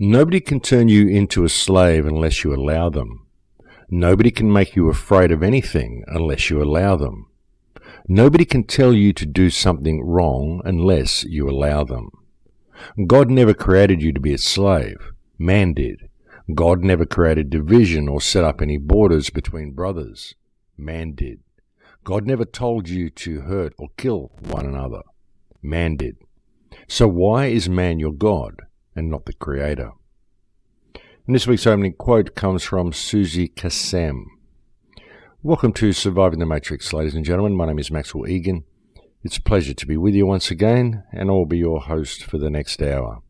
Nobody can turn you into a slave unless you allow them. Nobody can make you afraid of anything unless you allow them. Nobody can tell you to do something wrong unless you allow them. God never created you to be a slave. Man did. God never created division or set up any borders between brothers. Man did. God never told you to hurt or kill one another. Man did. So why is man your God and not the Creator? And this week's opening quote comes from Susie Kassem. Welcome to Surviving the Matrix, ladies and gentlemen. My name is Maxwell Egan. It's a pleasure to be with you once again, and I'll be your host for the next hour.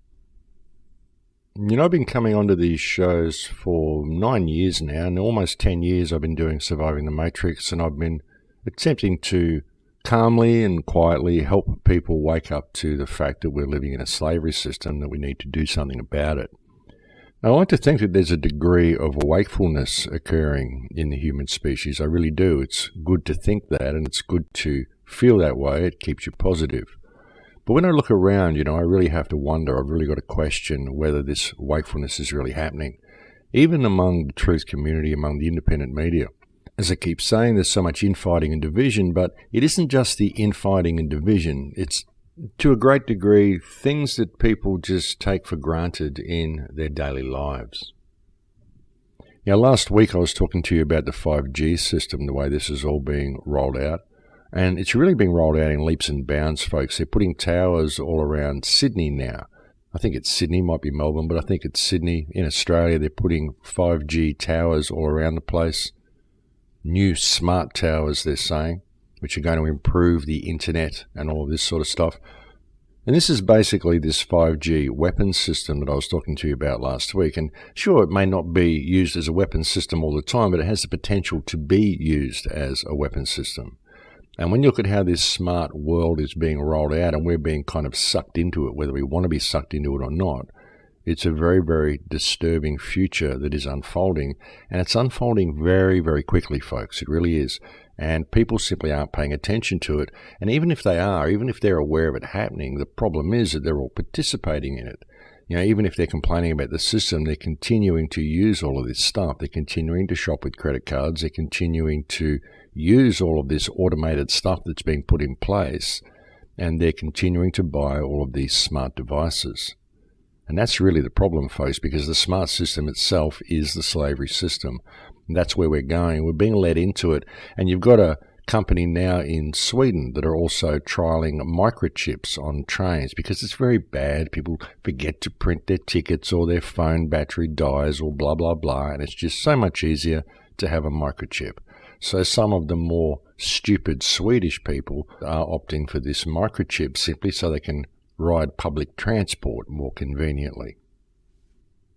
You know, I've been coming onto these shows for 9 years now, and almost 10 years I've been doing Surviving the Matrix, and I've been attempting to calmly and quietly help people wake up to the fact that we're living in a slavery system, that we need to do something about it. I like to think that there's a degree of wakefulness occurring in the human species. I really do. It's good to think that, and it's good to feel that way. It keeps you positive. But when I look around, I really have to wonder, I've really got to question whether this wakefulness is really happening, even among the truth community, among the independent media. As I keep saying, there's so much infighting and division, but it isn't just the infighting and division. It's, to a great degree, things that people just take for granted in their daily lives. Now, last week I was talking to you about the 5G system, the way this is all being rolled out. And it's really being rolled out in leaps and bounds, folks. They're putting towers all around Sydney now. I think it's Sydney, might be Melbourne, but I think it's Sydney. In Australia, they're putting 5G towers all around the place. New smart towers, they're saying, which are going to improve the internet and all of this sort of stuff. And this is basically this 5G weapons system that I was talking to you about last week. And sure, it may not be used as a weapons system all the time, but it has the potential to be used as a weapons system. And when you look at how this smart world is being rolled out and we're being kind of sucked into it, whether we want to be sucked into it or not, it's a very, very disturbing future that is unfolding. And it's unfolding very, very quickly, folks. It really is. And people simply aren't paying attention to it. And even if they are, even if they're aware of it happening, the problem is that they're all participating in it. Even if they're complaining about the system, they're continuing to use all of this stuff. They're continuing to shop with credit cards. They're continuing to use all of this automated stuff that's being put in place. And they're continuing to buy all of these smart devices. And that's really the problem, folks, because the smart system itself is the slavery system. And that's where we're going. We're being led into it. And you've got a company now in Sweden that are also trialing microchips on trains because it's very bad. People forget to print their tickets or their phone battery dies or blah, blah, blah. And it's just so much easier to have a microchip. So some of the more stupid Swedish people are opting for this microchip simply so they can ride public transport more conveniently.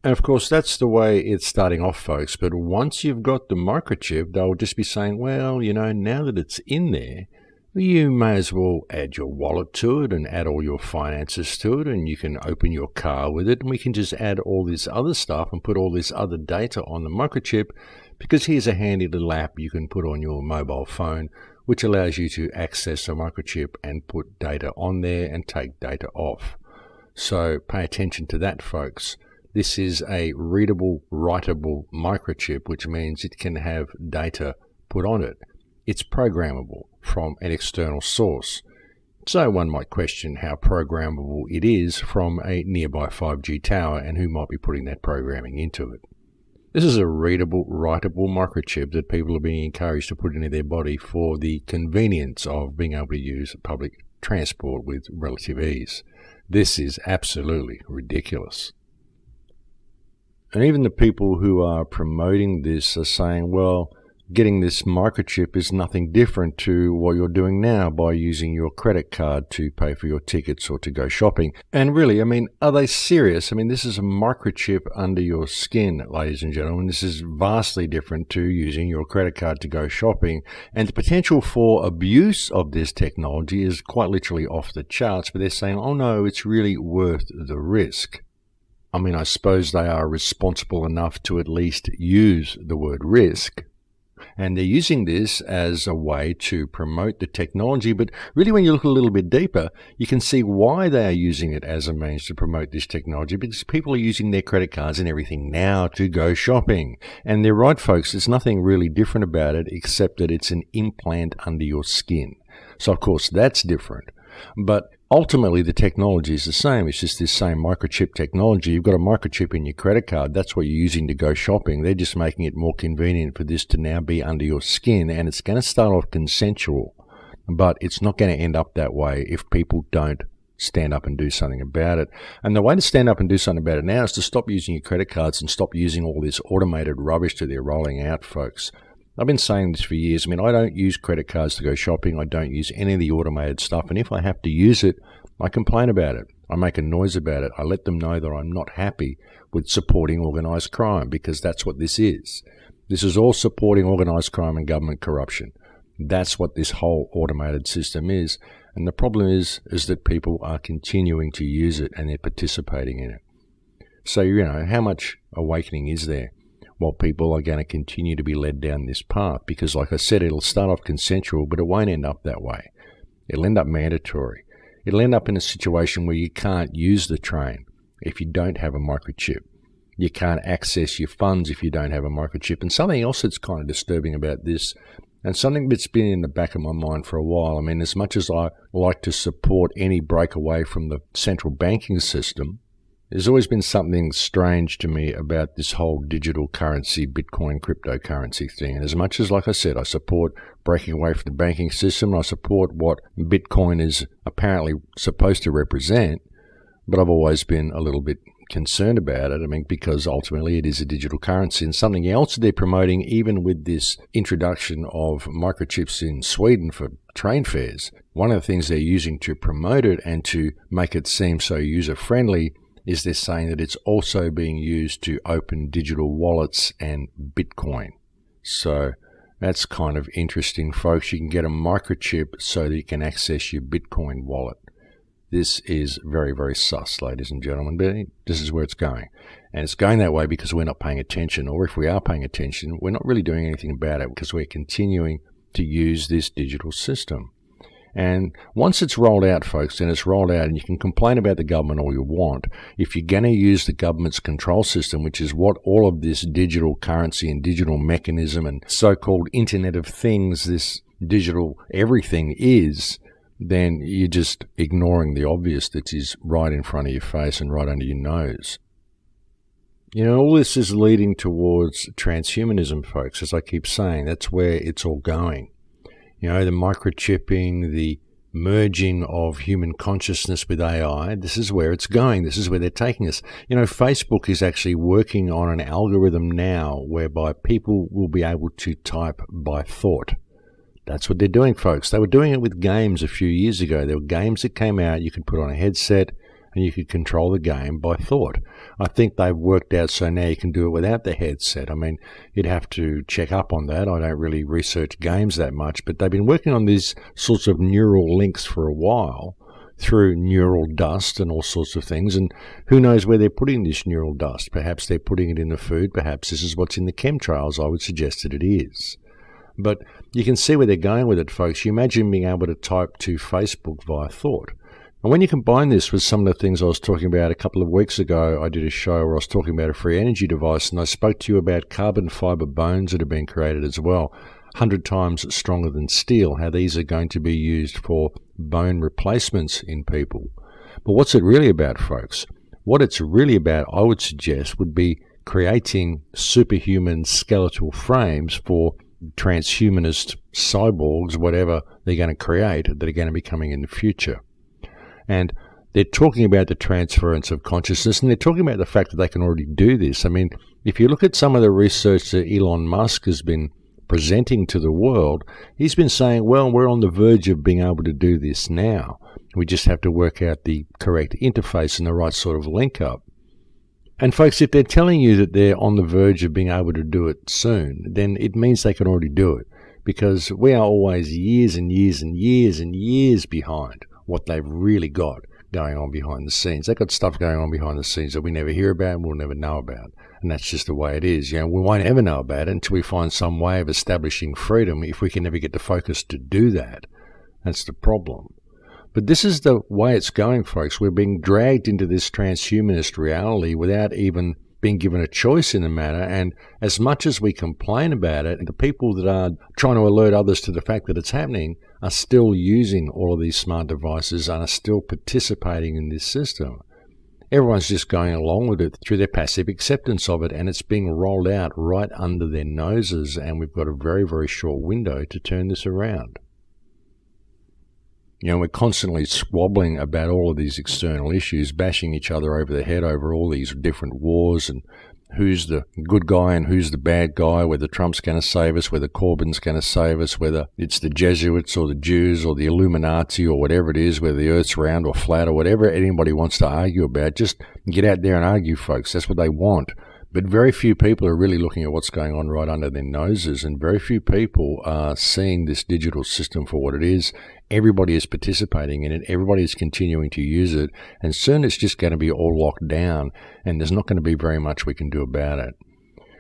And of course, that's the way it's starting off, folks. But once you've got the microchip, they'll just be saying, well, now that it's in there, you may as well add your wallet to it and add all your finances to it, and you can open your car with it, and we can just add all this other stuff and put all this other data on the microchip, because here's a handy little app you can put on your mobile phone, which allows you to access a microchip and put data on there and take data off. So pay attention to that, folks. This is a readable, writable microchip, which means it can have data put on it. It's programmable from an external source. So one might question how programmable it is from a nearby 5G tower and who might be putting that programming into it. This is a readable, writable microchip that people are being encouraged to put into their body for the convenience of being able to use public transport with relative ease. This is absolutely ridiculous. And even the people who are promoting this are saying, well, getting this microchip is nothing different to what you're doing now by using your credit card to pay for your tickets or to go shopping. And really, are they serious? This is a microchip under your skin, ladies and gentlemen. This is vastly different to using your credit card to go shopping. And the potential for abuse of this technology is quite literally off the charts, but they're saying, oh no, it's really worth the risk. I suppose they are responsible enough to at least use the word risk. And they're using this as a way to promote the technology. But really, when you look a little bit deeper, you can see why they are using it as a means to promote this technology, because people are using their credit cards and everything now to go shopping. And they're right, folks. There's nothing really different about it except that it's an implant under your skin. So, of course, that's different. But ultimately, the technology is the same. It's just this same microchip technology. You've got a microchip in your credit card. That's what you're using to go shopping. They're just making it more convenient for this to now be under your skin. And it's going to start off consensual, but it's not going to end up that way if people don't stand up and do something about it. And the way to stand up and do something about it now is to stop using your credit cards and stop using all this automated rubbish that they're rolling out, folks. I've been saying this for years. I mean, I don't use credit cards to go shopping. I don't use any of the automated stuff. And if I have to use it, I complain about it. I make a noise about it. I let them know that I'm not happy with supporting organised crime, because that's what this is. This is all supporting organised crime and government corruption. That's what this whole automated system is. And the problem is that people are continuing to use it and they're participating in it. So, how much awakening is there? Well, people are going to continue to be led down this path because, like I said, it'll start off consensual, but it won't end up that way. It'll end up mandatory. It'll end up in a situation where you can't use the train if you don't have a microchip. You can't access your funds if you don't have a microchip. And something else that's kind of disturbing about this, and something that's been in the back of my mind for a while, I mean, as much as I like to support any breakaway from the central banking system, there's always been something strange to me about this whole digital currency, Bitcoin, cryptocurrency thing. And as much as, like I said, I support breaking away from the banking system, I support what Bitcoin is apparently supposed to represent, but I've always been a little bit concerned about it. I mean, because ultimately it is a digital currency. And something else they're promoting, even with this introduction of microchips in Sweden for train fares, one of the things they're using to promote it and to make it seem so user-friendly is they're saying that it's also being used to open digital wallets and Bitcoin. So that's kind of interesting, folks. You can get a microchip so that you can access your Bitcoin wallet. This is very, very sus, ladies and gentlemen, but this is where it's going. And it's going that way because we're not paying attention, or if we are paying attention, we're not really doing anything about it because we're continuing to use this digital system. And once it's rolled out, folks, then it's rolled out, and you can complain about the government all you want. If you're going to use the government's control system, which is what all of this digital currency and digital mechanism and so-called Internet of Things, this digital everything is, then you're just ignoring the obvious that is right in front of your face and right under your nose. All this is leading towards transhumanism, folks, as I keep saying. That's where it's all going. The microchipping, the merging of human consciousness with AI, this is where it's going. This is where they're taking us. Facebook is actually working on an algorithm now whereby people will be able to type by thought. That's what they're doing, folks. They were doing it with games a few years ago. There were games that came out, you could put on a headset, and you could control the game by thought. I think they've worked out so now you can do it without the headset. I mean, you'd have to check up on that. I don't really research games that much, but they've been working on these sorts of neural links for a while through neural dust and all sorts of things, and who knows where they're putting this neural dust. Perhaps they're putting it in the food. Perhaps this is what's in the chemtrails. I would suggest that it is. But you can see where they're going with it, folks. You imagine being able to type to Facebook via thought. And when you combine this with some of the things I was talking about a couple of weeks ago, I did a show where I was talking about a free energy device, and I spoke to you about carbon fiber bones that have been created as well, 100 times stronger than steel, how these are going to be used for bone replacements in people. But what's it really about, folks? What it's really about, I would suggest, would be creating superhuman skeletal frames for transhumanist cyborgs, whatever they're going to create, that are going to be coming in the future. And they're talking about the transference of consciousness, and they're talking about the fact that they can already do this. I mean, if you look at some of the research that Elon Musk has been presenting to the world, he's been saying, well, we're on the verge of being able to do this now. We just have to work out the correct interface and the right sort of link up. And folks, if they're telling you that they're on the verge of being able to do it soon, then it means they can already do it, because we are always years and years and years and years behind what they've really got going on behind the scenes. They've got stuff going on behind the scenes that we never hear about and we'll never know about. And that's just the way it is. We won't ever know about it until we find some way of establishing freedom if we can never get the focus to do that. That's the problem. But this is the way it's going, folks. We're being dragged into this transhumanist reality without even being given a choice in the matter. And as much as we complain about it, the people that are trying to alert others to the fact that it's happening are still using all of these smart devices and are still participating in this system. Everyone's just going along with it through their passive acceptance of it, and it's being rolled out right under their noses, and we've got a very, very short window to turn this around. We're constantly squabbling about all of these external issues, bashing each other over the head over all these different wars and who's the good guy and who's the bad guy, whether Trump's going to save us, whether Corbyn's going to save us, whether it's the Jesuits or the Jews or the Illuminati or whatever it is, whether the Earth's round or flat or whatever anybody wants to argue about. Just get out there and argue, folks. That's what they want. But very few people are really looking at what's going on right under their noses, and very few people are seeing this digital system for what it is. Everybody is participating in it. Everybody is continuing to use it. And soon it's just going to be all locked down, and there's not going to be very much we can do about it.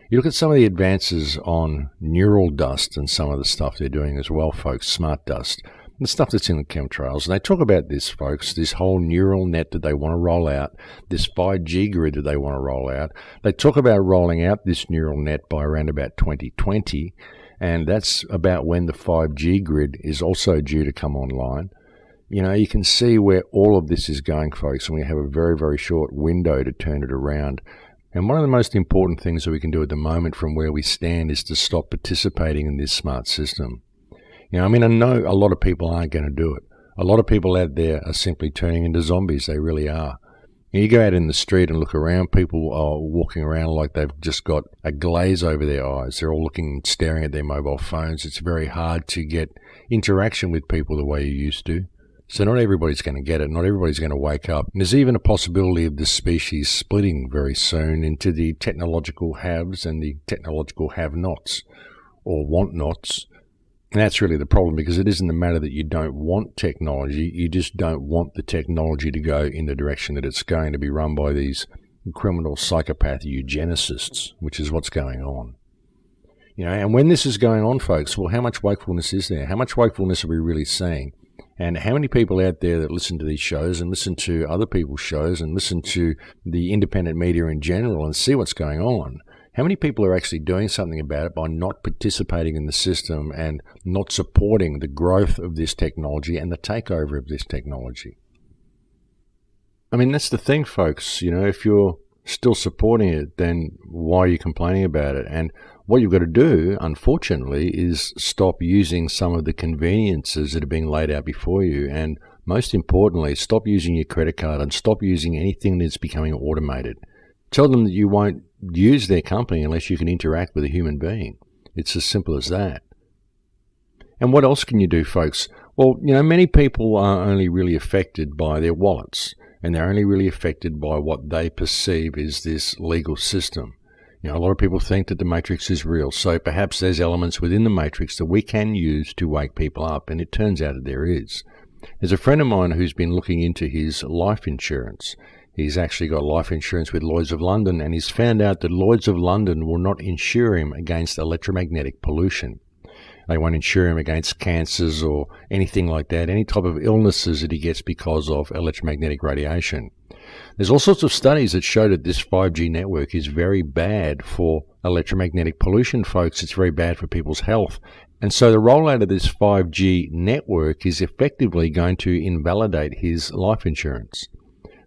You look at some of the advances on neural dust and some of the stuff they're doing as well, folks, smart dust, the stuff that's in the chemtrails. And they talk about this, folks, this whole neural net that they want to roll out, this 5G grid that they want to roll out. They talk about rolling out this neural net by around about 2020, and that's about when the 5G grid is also due to come online. You can see where all of this is going, folks, and we have a very, very short window to turn it around. And one of the most important things that we can do at the moment from where we stand is to stop participating in this smart system. I know a lot of people aren't going to do it. A lot of people out there are simply turning into zombies. They really are. You go out in the street and look around, people are walking around like they've just got a glaze over their eyes. They're all looking and staring at their mobile phones. It's very hard to get interaction with people the way you used to. So not everybody's going to get it. Not everybody's going to wake up. And there's even a possibility of this species splitting very soon into the technological haves and the technological have-nots, or want-nots. And that's really the problem, because it isn't the matter that you don't want technology, you just don't want the technology to go in the direction that it's going, to be run by these criminal psychopath eugenicists, which is what's going on. And when this is going on, folks, well, how much wakefulness is there? How much wakefulness are we really seeing? And how many people out there that listen to these shows and listen to other people's shows and listen to the independent media in general and see what's going on? How many people are actually doing something about it by not participating in the system and not supporting the growth of this technology and the takeover of this technology? That's the thing, folks. If you're still supporting it, then why are you complaining about it? And what you've got to do, unfortunately, is stop using some of the conveniences that are being laid out before you. And most importantly, stop using your credit card and stop using anything that's becoming automated. Tell them that you won't use their company unless you can interact with a human being. It's as simple as that. And what else can you do, folks? Well, many people are only really affected by their wallets, and they're only really affected by what they perceive is this legal system. A lot of people think that the Matrix is real, so perhaps there's elements within the Matrix that we can use to wake people up, and it turns out that there is. There's a friend of mine who's been looking into his life insurance. He's actually got life insurance with Lloyd's of London, and he's found out that Lloyd's of London will not insure him against electromagnetic pollution. They won't insure him against cancers or anything like that, any type of illnesses that he gets because of electromagnetic radiation. There's all sorts of studies that show that this 5G network is very bad for electromagnetic pollution, folks. It's very bad for people's health. And so the rollout of this 5G network is effectively going to invalidate his life insurance.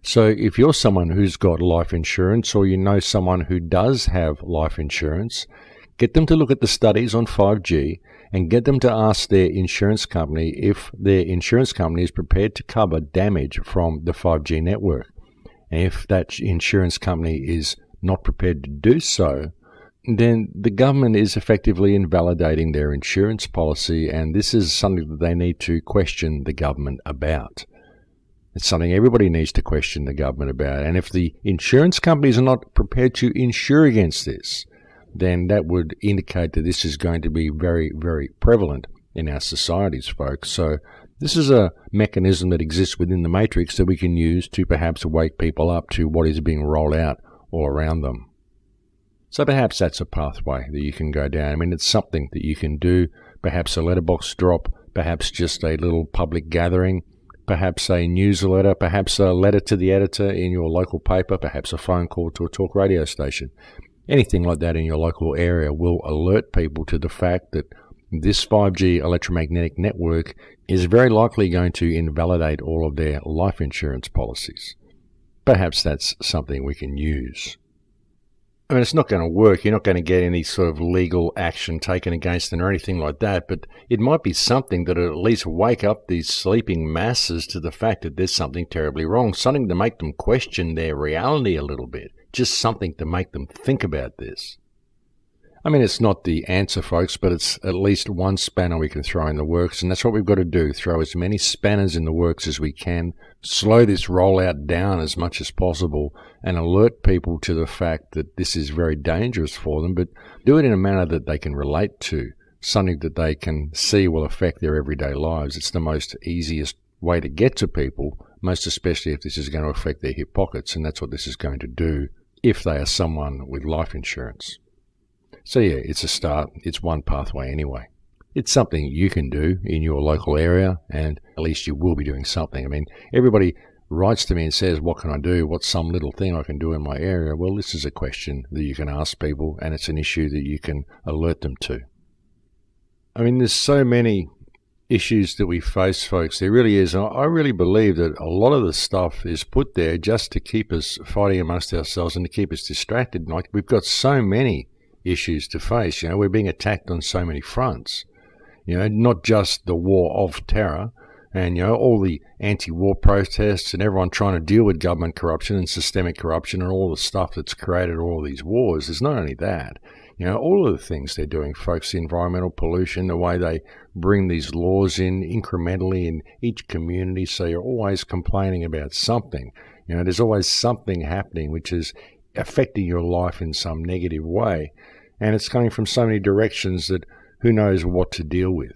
So if you're someone who's got life insurance, or you know someone who does have life insurance, get them to look at the studies on 5G and get them to ask their insurance company if their insurance company is prepared to cover damage from the 5G network. And if that insurance company is not prepared to do so, then the government is effectively invalidating their insurance policy, and this is something that they need to question the government about. It's something everybody needs to question the government about. And if the insurance companies are not prepared to insure against this, then that would indicate that this is going to be very, very prevalent in our societies, folks. So This is a mechanism that exists within the matrix that we can use to perhaps wake people up to what is being rolled out all around them. So perhaps that's a pathway that you can go down. I mean, it's something that you can do, perhaps a letterbox drop, perhaps just a little public gathering, perhaps a newsletter, perhaps a letter to the editor in your local paper, perhaps a phone call to a talk radio station. Anything like that in your local area will alert people to the fact that this 5G electromagnetic network is very likely going to invalidate all of their life insurance policies. Perhaps that's something we can use. I mean, it's not going to work. You're not going to get any sort of legal action taken against them or anything like that, but it might be something that will at least wake up these sleeping masses to the fact that there's something terribly wrong, something to make them question their reality a little bit, just something to make them think about this. I mean, it's not the answer, folks, but it's at least one spanner we can throw in the works, and that's what we've got to do, throw as many spanners in the works as we can, slow this rollout down as much as possible, and alert people to the fact that this is very dangerous for them, but do it in a manner that they can relate to, something that they can see will affect their everyday lives. It's the most easiest way to get to people, most especially if this is going to affect their hip pockets, and that's what this is going to do if they are someone with life insurance. So yeah, it's a start. It's one pathway anyway. It's something you can do in your local area, and at least you will be doing something. I mean, everybody writes to me and says, what can I do? What's some little thing I can do in my area? Well, this is a question that you can ask people, and it's an issue that you can alert them to. I mean, there's so many issues that we face, folks. There really is. I really believe that a lot of the stuff is put there just to keep us fighting amongst ourselves and to keep us distracted. Like, we've got so many issues to face. You know, we're being attacked on so many fronts. You know, not just the war of terror and, you know, all the anti-war protests and everyone trying to deal with government corruption and systemic corruption and all the stuff that's created all these wars. There's not only that. You know, all of the things they're doing, folks, the environmental pollution, the way they bring these laws in incrementally in each community, so you're always complaining about something. You know, there's always something happening which is affecting your life in some negative way. And it's coming from so many directions that who knows what to deal with.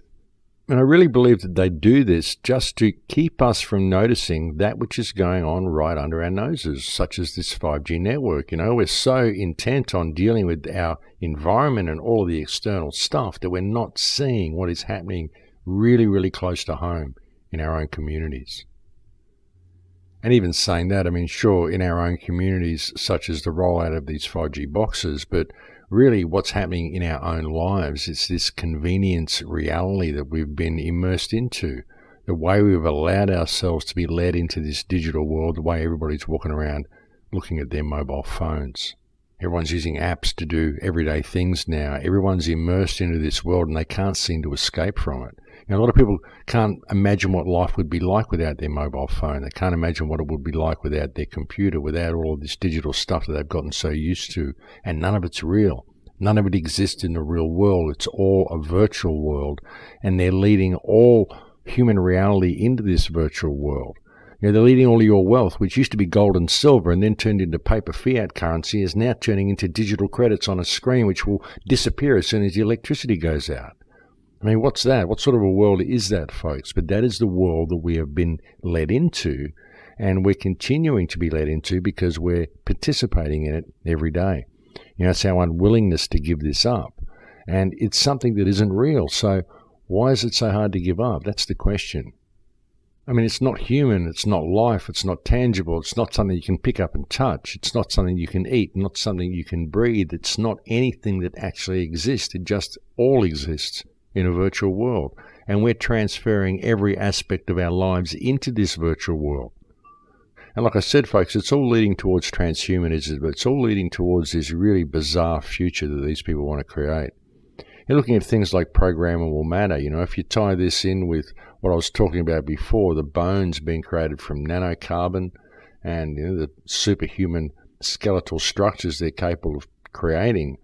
And I really believe that they do this just to keep us from noticing that which is going on right under our noses, such as this 5G network. You know, we're so intent on dealing with our environment and all of the external stuff that we're not seeing what is happening really, really close to home in our own communities. And even saying that, I mean, sure, in our own communities, such as the rollout of these 5G boxes, but really what's happening in our own lives, it's this convenience reality that we've been immersed into, the way we've allowed ourselves to be led into this digital world, the way everybody's walking around looking at their mobile phones. Everyone's using apps to do everyday things now. Everyone's immersed into this world and they can't seem to escape from it. You know, a lot of people can't imagine what life would be like without their mobile phone. They can't imagine what it would be like without their computer, without all of this digital stuff that they've gotten so used to. And none of it's real. None of it exists in the real world. It's all a virtual world. And they're leading all human reality into this virtual world. You know, they're leading all of your wealth, which used to be gold and silver and then turned into paper fiat currency, is now turning into digital credits on a screen which will disappear as soon as the electricity goes out. I mean, what's that? What sort of a world is that, folks? But that is the world that we have been led into, and we're continuing to be led into because we're participating in it every day. You know, it's our unwillingness to give this up. And it's something that isn't real. So why is it so hard to give up? That's the question. I mean, it's not human, it's not life, it's not tangible, it's not something you can pick up and touch, it's not something you can eat, not something you can breathe, it's not anything that actually exists, it just all exists in a virtual world. And we're transferring every aspect of our lives into this virtual world. And like I said, folks, it's all leading towards transhumanism, but it's all leading towards this really bizarre future that these people want to create. You're looking at things like programmable matter. You know, if you tie this in with what I was talking about before, the bones being created from nanocarbon and, you know, the superhuman skeletal structures they're capable of creating,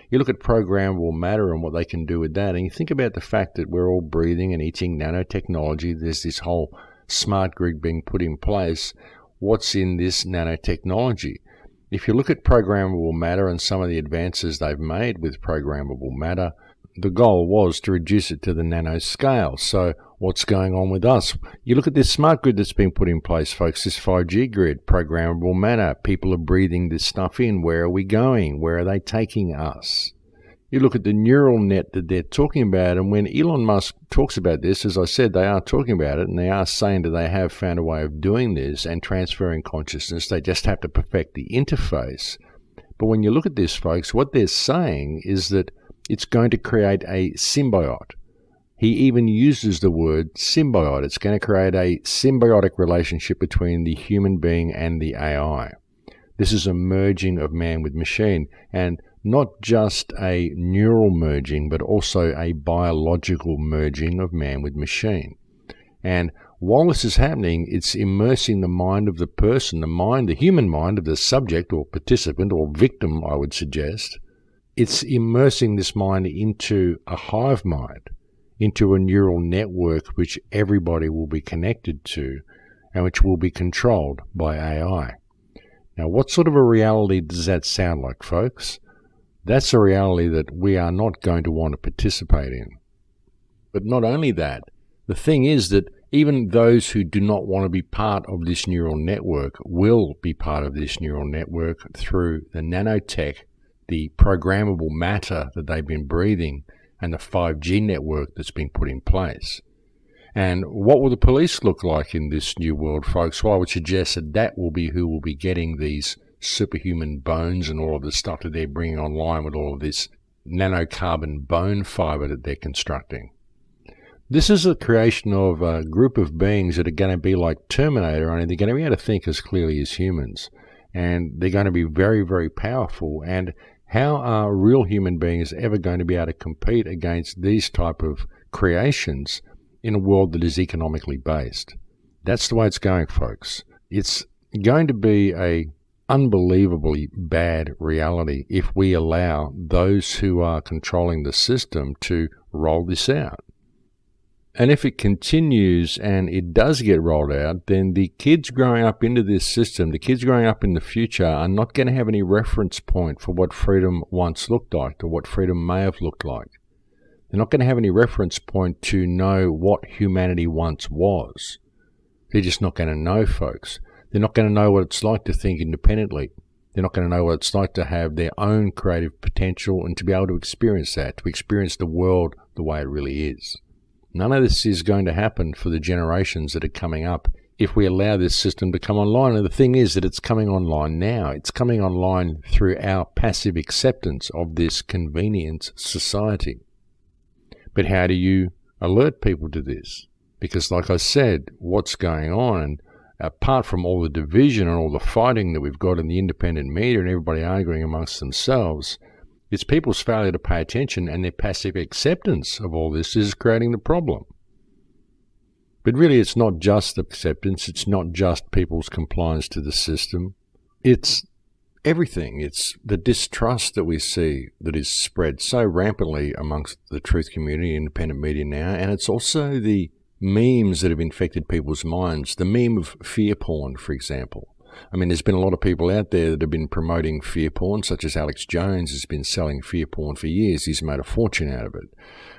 you look at programmable matter and what they can do with that, and you think about the fact that we're all breathing and eating nanotechnology. There's this whole smart grid being put in place. What's in this nanotechnology? If you look at programmable matter and some of the advances they've made with programmable matter, the goal was to reduce it to the nanoscale. So what's going on with us? You look at this smart grid that's been put in place, folks, this 5G grid, programmable matter. People are breathing this stuff in. Where are we going? Where are they taking us? You look at the neural net that they're talking about, and when Elon Musk talks about this, as I said, they are talking about it, and they are saying that they have found a way of doing this and transferring consciousness. They just have to perfect the interface. But when you look at this, folks, what they're saying is that it's going to create a symbiote. He even uses the word symbiote. It's going to create a symbiotic relationship between the human being and the AI. This is a merging of man with machine, and not just a neural merging, but also a biological merging of man with machine. And while this is happening, it's immersing the mind of the person, the human mind of the subject or participant or victim, I would suggest. It's immersing this mind into a hive mind, into a neural network which everybody will be connected to and which will be controlled by AI. Now, what sort of a reality does that sound like, folks? That's a reality that we are not going to want to participate in. But not only that, the thing is that even those who do not want to be part of this neural network will be part of this neural network through the nanotech, the programmable matter that they've been breathing, and the 5G network that's been put in place. And what will the police look like in this new world, folks? Well, I would suggest that that will be who will be getting these superhuman bones and all of the stuff that they're bringing online with all of this nanocarbon bone fiber that they're constructing. This is the creation of a group of beings that are going to be like Terminator, only they're going to be able to think as clearly as humans. And they're going to be very, very powerful. And how are real human beings ever going to be able to compete against these type of creations in a world that is economically based? That's the way it's going, folks. It's going to be a unbelievably bad reality if we allow those who are controlling the system to roll this out. And if it continues and it does get rolled out, then the kids growing up into this system, the kids growing up in the future, are not going to have any reference point for what freedom once looked like or what freedom may have looked like. They're not going to have any reference point to know what humanity once was. They're just not going to know, folks. They're not going to know what it's like to think independently. They're not going to know what it's like to have their own creative potential and to be able to experience that, to experience the world the way it really is. None of this is going to happen for the generations that are coming up if we allow this system to come online. And the thing is that it's coming online now. It's coming online through our passive acceptance of this convenience society. But how do you alert people to this? Because like I said, what's going on, and apart from all the division and all the fighting that we've got in the independent media and everybody arguing amongst themselves, it's people's failure to pay attention and their passive acceptance of all this is creating the problem. But really, it's not just acceptance. It's not just people's compliance to the system. It's everything. It's the distrust that we see that is spread so rampantly amongst the truth community, independent media now, and it's also the memes that have infected people's minds. The meme of fear porn, for example. I mean, there's been a lot of people out there that have been promoting fear porn, such as Alex Jones has been selling fear porn for years. He's made a fortune out of it.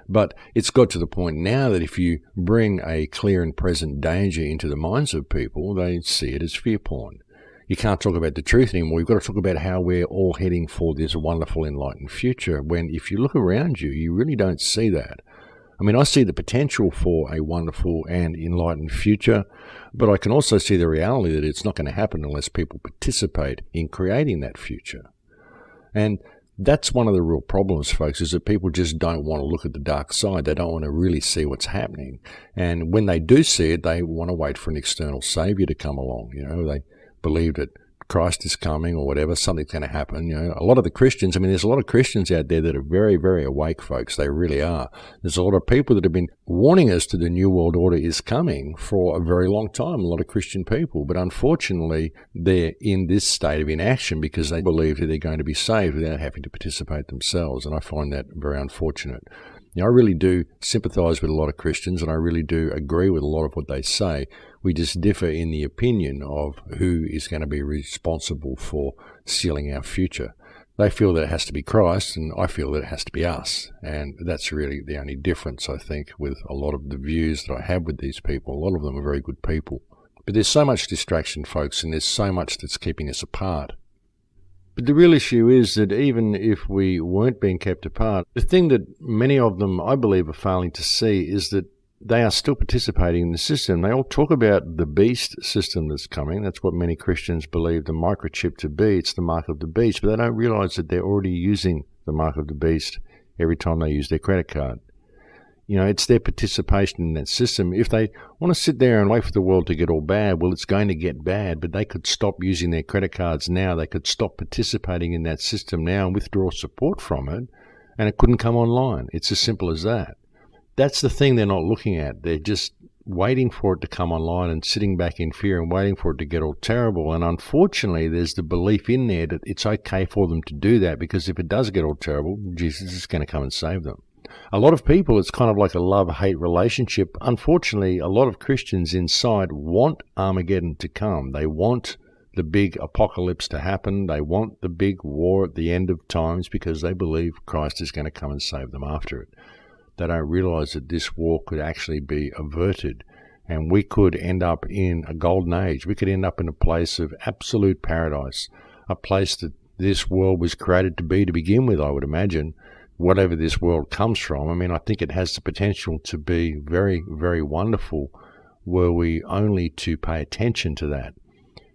But it's got to the point now that if you bring a clear and present danger into the minds of people, they see it as fear porn. You can't talk about the truth anymore. You've got to talk about how we're all heading for this wonderful, enlightened future, when if you look around you, you really don't see that. I mean, I see the potential for a wonderful and enlightened future, but I can also see the reality that it's not going to happen unless people participate in creating that future. And that's one of the real problems, folks, is that people just don't want to look at the dark side. They don't want to really see what's happening. And when they do see it, they want to wait for an external savior to come along. You know, they believe that Christ is coming or whatever, something's going to happen. You know, a lot of the Christians, I mean, there's a lot of Christians out there that are very, very awake, folks. They really are. There's a lot of people that have been warning us that the New World Order is coming for a very long time, a lot of Christian people. But unfortunately, they're in this state of inaction because they believe that they're going to be saved without having to participate themselves. And I find that very unfortunate. You know, I really do sympathize with a lot of Christians, and I really do agree with a lot of what they say. We just differ in the opinion of who is going to be responsible for sealing our future. They feel that it has to be Christ, and I feel that it has to be us. And that's really the only difference, I think, with a lot of the views that I have with these people. A lot of them are very good people. But there's so much distraction, folks, and there's so much that's keeping us apart. But the real issue is that even if we weren't being kept apart, the thing that many of them, I believe, are failing to see is that they are still participating in the system. They all talk about the beast system that's coming. That's what many Christians believe the microchip to be. It's the mark of the beast. But they don't realize that they're already using the mark of the beast every time they use their credit card. You know, it's their participation in that system. If they want to sit there and wait for the world to get all bad, well, it's going to get bad, but they could stop using their credit cards now. They could stop participating in that system now and withdraw support from it, and it couldn't come online. It's as simple as that. That's the thing they're not looking at. They're just waiting for it to come online and sitting back in fear and waiting for it to get all terrible. And unfortunately, there's the belief in there that it's okay for them to do that, because if it does get all terrible, Jesus is going to come and save them. A lot of people, it's kind of like a love-hate relationship. Unfortunately, a lot of Christians inside want Armageddon to come. They want the big apocalypse to happen. They want the big war at the end of times because they believe Christ is going to come and save them after it. They don't realize that this war could actually be averted, and we could end up in a golden age. We could end up in a place of absolute paradise, a place that this world was created to be to begin with, I would imagine. Whatever this world comes from, I mean, I think it has the potential to be very, very wonderful were we only to pay attention to that.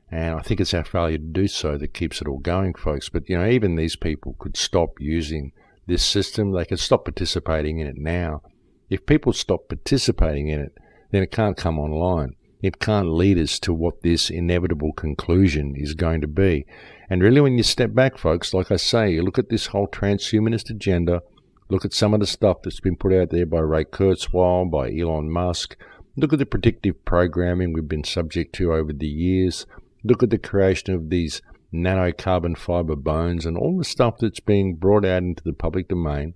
And I think it's our failure to do so that keeps it all going, folks. But, you know, even these people could stop using this system. They could stop participating in it now. If people stop participating in it, then it can't come online. It can't lead us to what this inevitable conclusion is going to be. And really, when you step back, folks, like I say, you look at this whole transhumanist agenda, look at some of the stuff that's been put out there by Ray Kurzweil, by Elon Musk, look at the predictive programming we've been subject to over the years, look at the creation of these nanocarbon fiber bones and all the stuff that's being brought out into the public domain.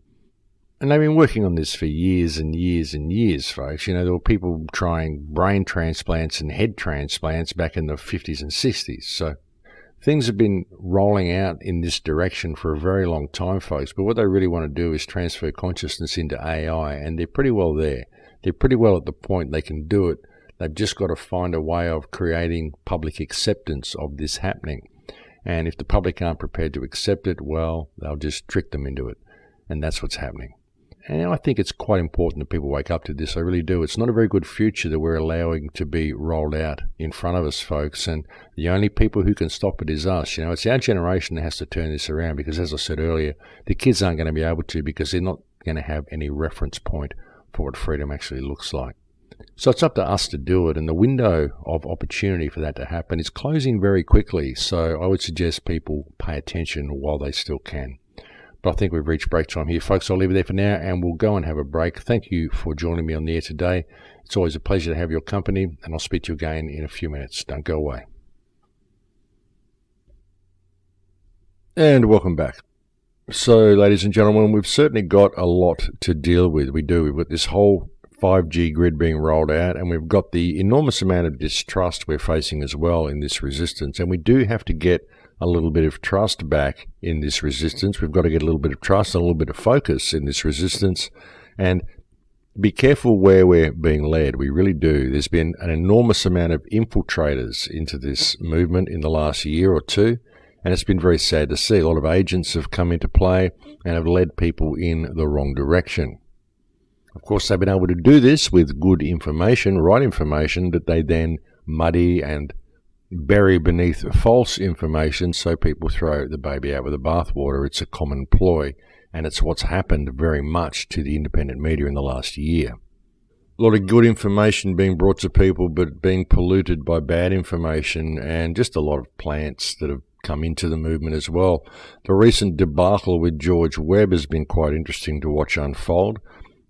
And they've been working on this for years and years and years, folks. You know, there were people trying brain transplants and head transplants back in the 50s and 60s. So things have been rolling out in this direction for a very long time, folks. But what they really want to do is transfer consciousness into AI, and they're pretty well there. They're pretty well at the point they can do it. They've just got to find a way of creating public acceptance of this happening. And if the public aren't prepared to accept it, well, they'll just trick them into it. And that's what's happening. And I think it's quite important that people wake up to this. I really do. It's not a very good future that we're allowing to be rolled out in front of us, folks. And the only people who can stop it is us. You know, it's our generation that has to turn this around because, as I said earlier, the kids aren't going to be able to because they're not going to have any reference point for what freedom actually looks like. So it's up to us to do it. And the window of opportunity for that to happen is closing very quickly. So I would suggest people pay attention while they still can. But I think we've reached break time here, folks. I'll leave it there for now, and we'll go and have a break. Thank you for joining me on the air today. It's always a pleasure to have your company, and I'll speak to you again in a few minutes. Don't go away. And welcome back. So, ladies and gentlemen, we've certainly got a lot to deal with. We do. We've got this whole 5G grid being rolled out, and we've got the enormous amount of distrust we're facing as well in this resistance. And we do have to get a little bit of trust back in this resistance. We've got to get a little bit of trust, a little bit of focus in this resistance, and be careful where we're being led. We really do. There's been an enormous amount of infiltrators into this movement in the last year or two, and it's been very sad to see. A lot of agents have come into play and have led people in the wrong direction. Of course, they've been able to do this with good information, right information, that they then muddy and bury beneath false information, so people throw the baby out with the bathwater. It's a common ploy, and it's what's happened very much to the independent media in the last year. A lot of good information being brought to people, but being polluted by bad information, and just a lot of plants that have come into the movement as well. The recent debacle with George Webb has been quite interesting to watch unfold.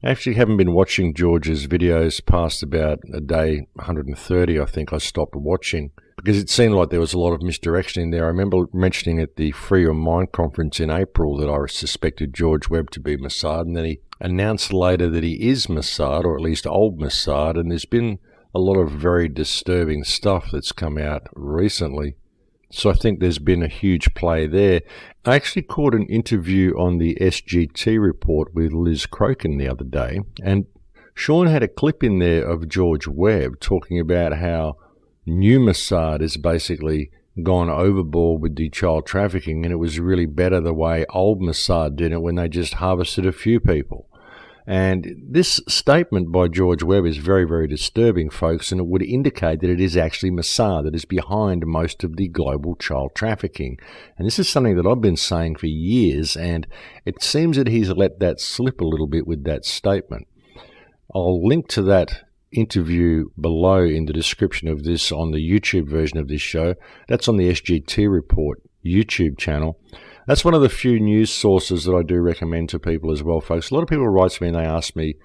I actually haven't been watching George's videos past about a day 130, I think I stopped watching, because it seemed like there was a lot of misdirection in there. I remember mentioning at the Free Your Mind conference in April that I suspected George Webb to be Mossad, and then he announced later that he is Mossad, or at least old Mossad, and there's been a lot of very disturbing stuff that's come out recently. So I think there's been a huge play there. I actually caught an interview on the SGT report with Liz Crokin the other day, and Sean had a clip in there of George Webb talking about how new Mossad has basically gone overboard with the child trafficking, and it was really better the way old Mossad did it when they just harvested a few people. And this statement by George Webb is very, very disturbing, folks, and it would indicate that it is actually Mossad that is behind most of the global child trafficking. And this is something that I've been saying for years, and it seems that he's let that slip a little bit with that statement. I'll link to that interview below in the description of this on the YouTube version of this show. That's on the SGT Report YouTube channel. That's one of the few news sources that I do recommend to people as well, folks. A lot of people write to me and they ask me,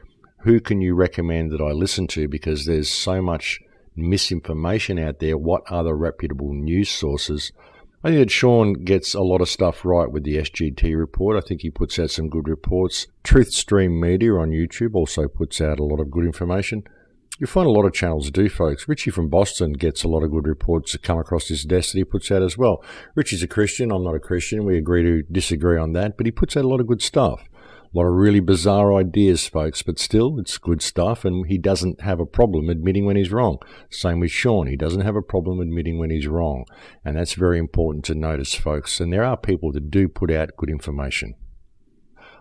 who can you recommend that I listen to? Because there's so much misinformation out there. What are the reputable news sources? I think that Sean gets a lot of stuff right with the SGT report. I think he puts out some good reports. Truth Stream Media on YouTube also puts out a lot of good information. You find a lot of channels do, folks. Richie from Boston gets a lot of good reports that come across his desk that he puts out as well. Richie's a Christian. I'm not a Christian. We agree to disagree on that, but he puts out a lot of good stuff. A lot of really bizarre ideas, folks, but still, it's good stuff, and he doesn't have a problem admitting when he's wrong. Same with Sean. He doesn't have a problem admitting when he's wrong, and that's very important to notice, folks. And there are people that do put out good information.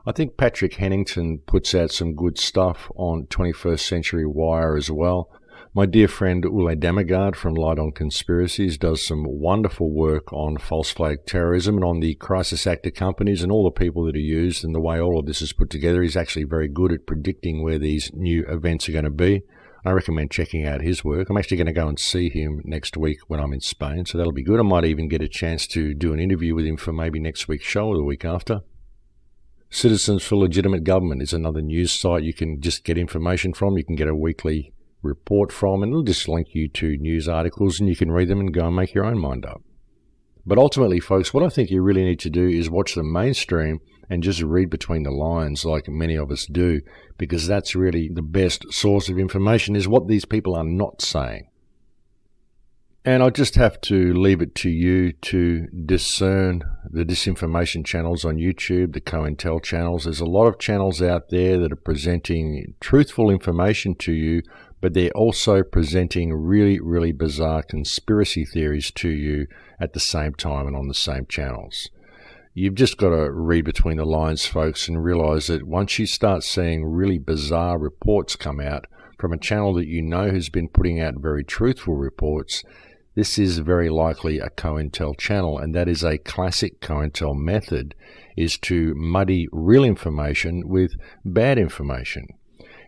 I think Patrick Hennington puts out some good stuff on 21st Century Wire as well. My dear friend Ule Damagard from Light on Conspiracies does some wonderful work on false flag terrorism and on the crisis actor companies and all the people that are used and the way all of this is put together. He's actually very good at predicting where these new events are going to be. I recommend checking out his work. I'm actually going to go and see him next week when I'm in Spain, so that'll be good. I might even get a chance to do an interview with him for maybe next week's show or the week after. Citizens for Legitimate Government is another news site you can just get information from. You can get a weekly report from, and it'll just link you to news articles, and you can read them and go and make your own mind up. But ultimately, folks, what I think you really need to do is watch the mainstream and just read between the lines like many of us do, because that's really the best source of information, is what these people are not saying. And I just have to leave it to you to discern the disinformation channels on YouTube, the COINTEL channels. There's a lot of channels out there that are presenting truthful information to you, but they're also presenting really, really bizarre conspiracy theories to you at the same time and on the same channels. You've just got to read between the lines, folks, and realize that once you start seeing really bizarre reports come out from a channel that you know has been putting out very truthful reports, this is very likely a COINTEL channel, and that is a classic COINTEL method, is to muddy real information with bad information.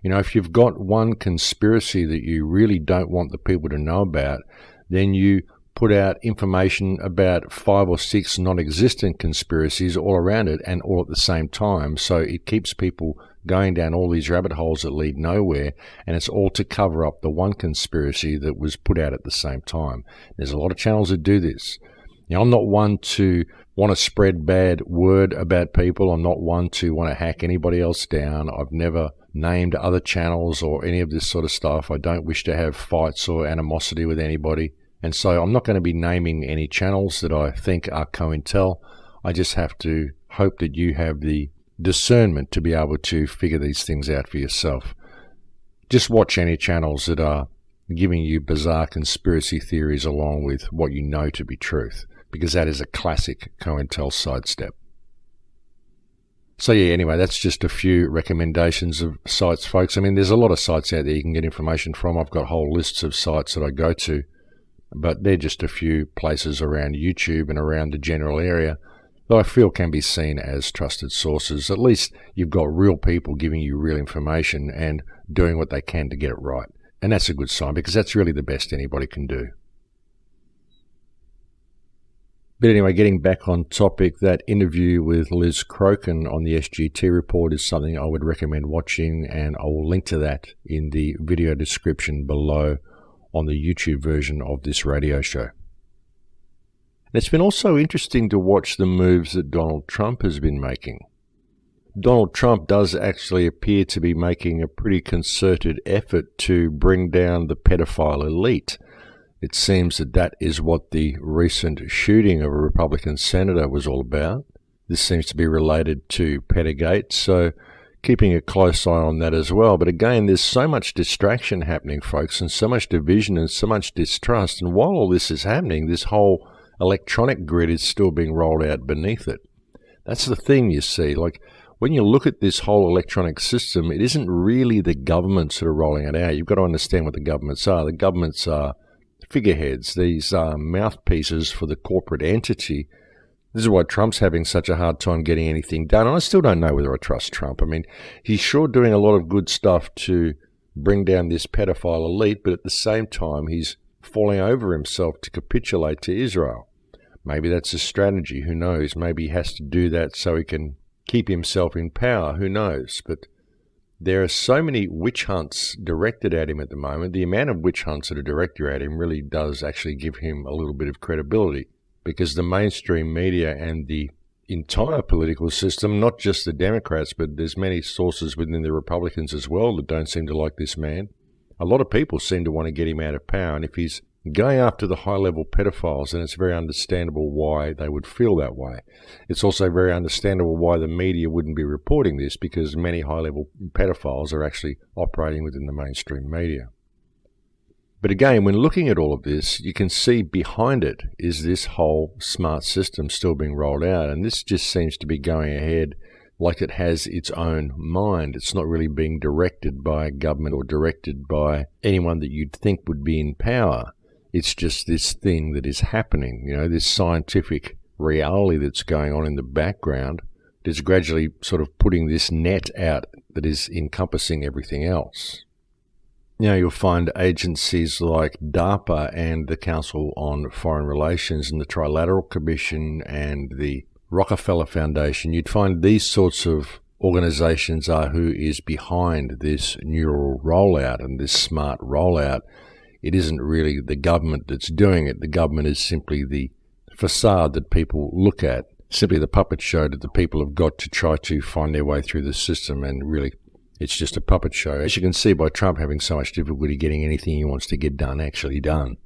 You know, if you've got one conspiracy that you really don't want the people to know about, then you put out information about 5 or 6 non-existent conspiracies all around it and all at the same time. So it keeps people going down all these rabbit holes that lead nowhere, and it's all to cover up the one conspiracy that was put out at the same time. There's a lot of channels that do this. Now, I'm not one to want to spread bad word about people. I'm not one to want to hack anybody else down. I've never named other channels or any of this sort of stuff. I don't wish to have fights or animosity with anybody. And so I'm not going to be naming any channels that I think are COINTEL. I just have to hope that you have the discernment to be able to figure these things out for yourself. Just watch any channels that are giving you bizarre conspiracy theories along with what you know to be truth, because that is a classic COINTEL sidestep. So yeah, anyway, that's just a few recommendations of sites, folks. I mean, there's a lot of sites out there you can get information from. I've got whole lists of sites that I go to, but they're just a few places around YouTube and around the general area that I feel can be seen as trusted sources. At least you've got real people giving you real information and doing what they can to get it right. And that's a good sign, because that's really the best anybody can do. But anyway, getting back on topic, that interview with Liz Crokin on the SGT report is something I would recommend watching, and I will link to that in the video description below on the YouTube version of this radio show. It's been also interesting to watch the moves that Donald Trump has been making. Donald Trump does actually appear to be making a pretty concerted effort to bring down the pedophile elite. It seems that that is what the recent shooting of a Republican senator was all about. This seems to be related to Pettagate, so keeping a close eye on that as well. But again, there's so much distraction happening, folks, and so much division and so much distrust. And while all this is happening, this whole electronic grid is still being rolled out beneath it. That's the thing, you see. Like, when you look at this whole electronic system, it isn't really the governments that are rolling it out. You've got to understand what the governments are. The governments are figureheads. These are mouthpieces for the corporate entity. This is why Trump's having such a hard time getting anything done. And I still don't know whether I trust Trump. I mean, he's sure doing a lot of good stuff to bring down this pedophile elite, but at the same time, he's falling over himself to capitulate to Israel. Maybe that's a strategy. Who knows? Maybe he has to do that so he can keep himself in power. Who knows? But there are so many witch hunts directed at him at the moment. The amount of witch hunts that are directed at him really does actually give him a little bit of credibility, because the mainstream media and the entire political system, not just the Democrats, but there's many sources within the Republicans as well that don't seem to like this man. A lot of people seem to want to get him out of power, and if he's going after the high-level pedophiles, then it's very understandable why they would feel that way. It's also very understandable why the media wouldn't be reporting this, because many high-level pedophiles are actually operating within the mainstream media. But again, when looking at all of this, you can see behind it is this whole smart system still being rolled out, and this just seems to be going ahead like it has its own mind. It's not really being directed by government or directed by anyone that you'd think would be in power. It's just this thing that is happening, this scientific reality that's going on in the background that's gradually sort of putting this net out that is encompassing everything else. You'll find agencies like DARPA and the Council on Foreign Relations and the Trilateral Commission and the Rockefeller Foundation. You'd find these sorts of organizations are who is behind this neural rollout and this smart rollout. It isn't really the government that's doing it. The government is simply the facade that people look at, simply the puppet show that the people have got to try to find their way through the system, and really it's just a puppet show. As you can see by Trump having so much difficulty getting anything he wants to get done actually done.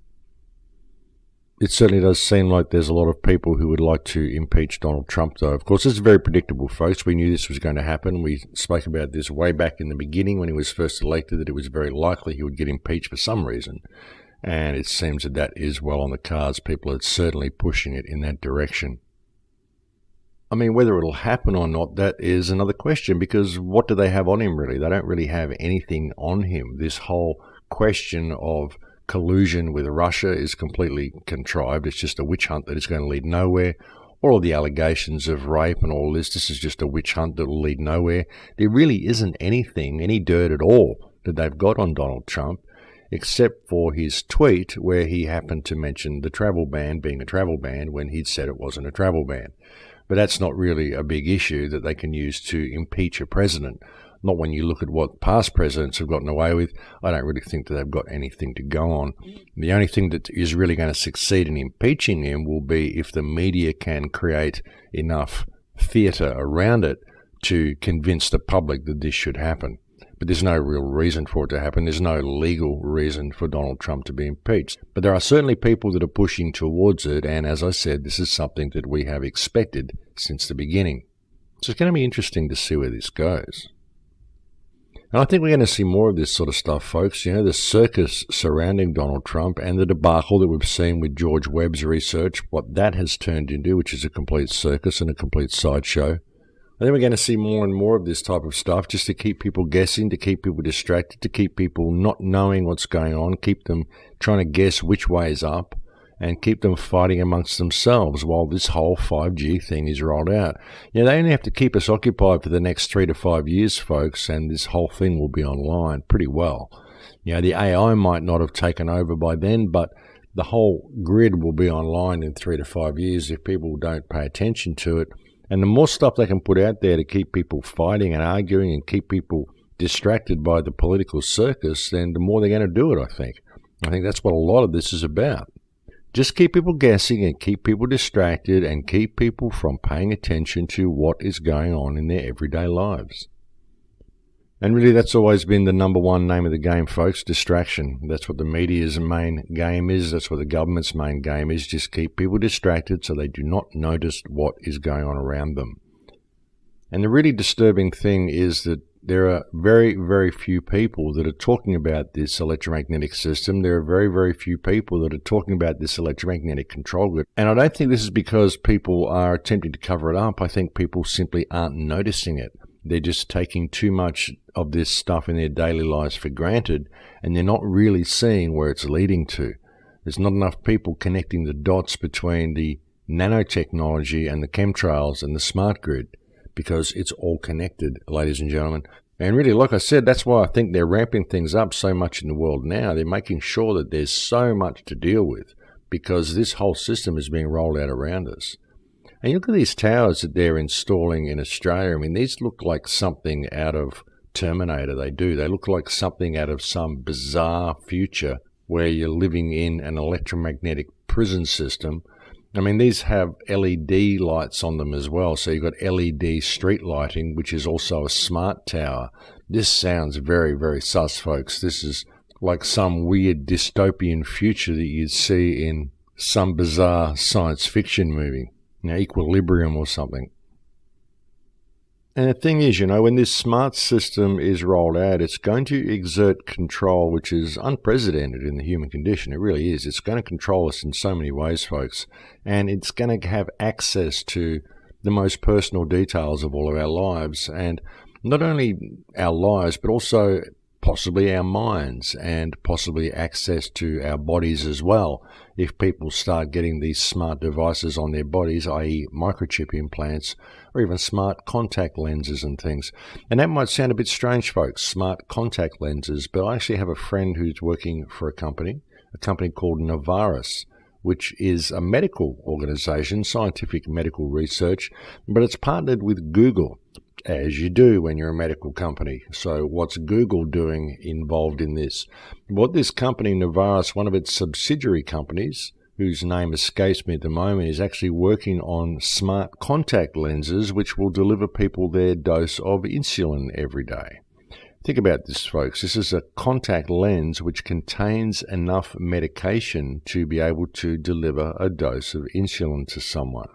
It certainly does seem like there's a lot of people who would like to impeach Donald Trump, though. Of course, this is very predictable, folks. We knew this was going to happen. We spoke about this way back in the beginning when he was first elected, that it was very likely he would get impeached for some reason. And it seems that that is well on the cards. People are certainly pushing it in that direction. I mean, whether it'll happen or not, that is another question, because what do they have on him, really? They don't really have anything on him. This whole question of collusion with Russia is completely contrived. It's just a witch hunt that is going to lead nowhere. All of the allegations of rape and all this is just a witch hunt that will lead nowhere. There really isn't anything, any dirt at all, that they've got on Donald Trump, except for his tweet where he happened to mention the travel ban being a travel ban when he'd said it wasn't a travel ban. But that's not really a big issue that they can use to impeach a president. Not when you look at what past presidents have gotten away with. I don't really think that they've got anything to go on. The only thing that is really going to succeed in impeaching him will be if the media can create enough theatre around it to convince the public that this should happen. But there's no real reason for it to happen. There's no legal reason for Donald Trump to be impeached. But there are certainly people that are pushing towards it, and as I said, this is something that we have expected since the beginning. So it's going to be interesting to see where this goes. And I think we're going to see more of this sort of stuff, folks. The circus surrounding Donald Trump and the debacle that we've seen with George Webb's research, what that has turned into, which is a complete circus and a complete sideshow. I think we're going to see more and more of this type of stuff just to keep people guessing, to keep people distracted, to keep people not knowing what's going on, keep them trying to guess which way is up, and keep them fighting amongst themselves while this whole 5G thing is rolled out. They only have to keep us occupied for the next 3 to 5 years, folks, and this whole thing will be online pretty well. The AI might not have taken over by then, but the whole grid will be online in 3 to 5 years if people don't pay attention to it. And the more stuff they can put out there to keep people fighting and arguing and keep people distracted by the political circus, then the more they're going to do it, I think. I think that's what a lot of this is about. Just keep people guessing and keep people distracted and keep people from paying attention to what is going on in their everyday lives. And really, that's always been the number one name of the game, folks, distraction. That's what the media's main game is. That's what the government's main game is. Just keep people distracted so they do not notice what is going on around them. And the really disturbing thing is that there are very, very few people that are talking about this electromagnetic system. There are very, very few people that are talking about this electromagnetic control grid. And I don't think this is because people are attempting to cover it up. I think people simply aren't noticing it. They're just taking too much of this stuff in their daily lives for granted, and they're not really seeing where it's leading to. There's not enough people connecting the dots between the nanotechnology and the chemtrails and the smart grid, because it's all connected, ladies and gentlemen. And really, like I said, that's why I think they're ramping things up so much in the world now. They're making sure that there's so much to deal with, because this whole system is being rolled out around us. And you look at these towers that they're installing in Australia. I mean, these look like something out of Terminator. They do. They look like something out of some bizarre future where you're living in an electromagnetic prison system. I mean, these have LED lights on them as well. So you've got LED street lighting, which is also a smart tower. This sounds very, very sus, folks. This is like some weird dystopian future that you'd see in some bizarre science fiction movie. Equilibrium or something. And the thing is, when this smart system is rolled out, it's going to exert control which is unprecedented in the human condition. It really is. It's going to control us in so many ways, folks. And it's going to have access to the most personal details of all of our lives. And not only our lives, but also possibly our minds, and possibly access to our bodies as well, if people start getting these smart devices on their bodies, i.e. microchip implants, or even smart contact lenses and things. And that might sound a bit strange, folks, smart contact lenses, but I actually have a friend who's working for a company called Novartis, which is a medical organization, scientific medical research, but it's partnered with Google, as you do when you're a medical company. So what's Google doing involved in this? What this company, Novartis, one of its subsidiary companies, whose name escapes me at the moment, is actually working on smart contact lenses which will deliver people their dose of insulin every day. Think about this, folks. This is a contact lens which contains enough medication to be able to deliver a dose of insulin to someone.